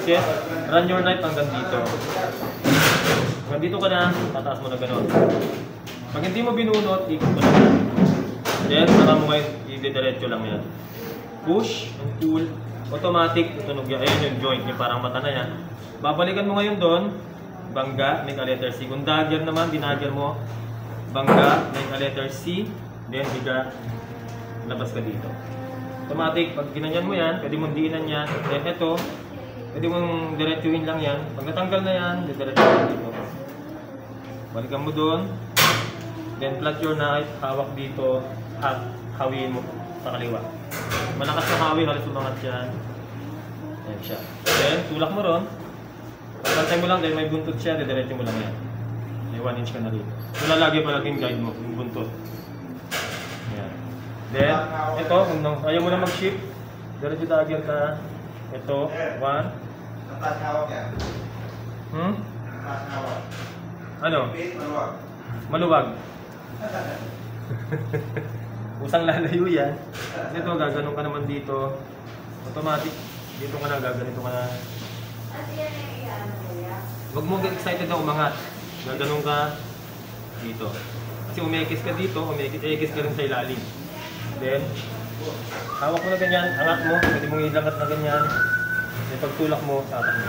pieces, run your knife hanggang dito. Hanggang dito ka na, tataas mo na gano'n. Pag hindi mo binunot, ikot mo na. Then, saka mo ngayon, i-diretso lang yan. Push and pull, automatic, tutunog yan. Ayan yung joint, yung parang mata na yan. Babalikan mo ngayon doon, bangga, make a letter C. Kung dagger naman, dinagger mo, bangga, make a letter C, then biga, labas ka dito. Automatic, pag ginanyan mo yan, pwede mong diinan yan. Then ito, pwede mong diretsuhin lang yan. Pag natanggal na yan, diretsuhin dito. Balikan mo doon. Then flat your knife, hawak dito, at hawiin mo sa kaliwa. Malakas na hawi, halos umangat yan. Ayan siya. Then, tulak mo ron. Pagkantay mo lang dahil may buntot siya, diretso mo lang yan. May 1 inch ka na rito. So, lalagay palaging guide mo, yung buntot. Ayan. Then, ito, kung ayaw mo na mag-shift, diretso dagger ka. Ito, 1. Ano? Maluwag. Usang lalayo yan. Ito, gaganon ka naman dito. Automatic. Dito ka na, gaganito ka na. Huwag mo get excited na umangat. Gaganon ka dito. Kasi umekis ka dito, umekis ka rin sa ilalim. Then, hawak mo na ganyan, angat mo. Pwede mong ilangat na ganyan. Then, pagtulak mo, tatak mo.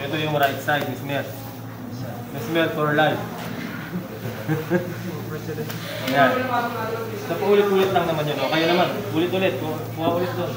Ito yung right side, Smith. Smith for life. Ayan. So, paulit-ulit lang naman yun. O, kaya naman, ulit-ulit. Kuha ulit doon.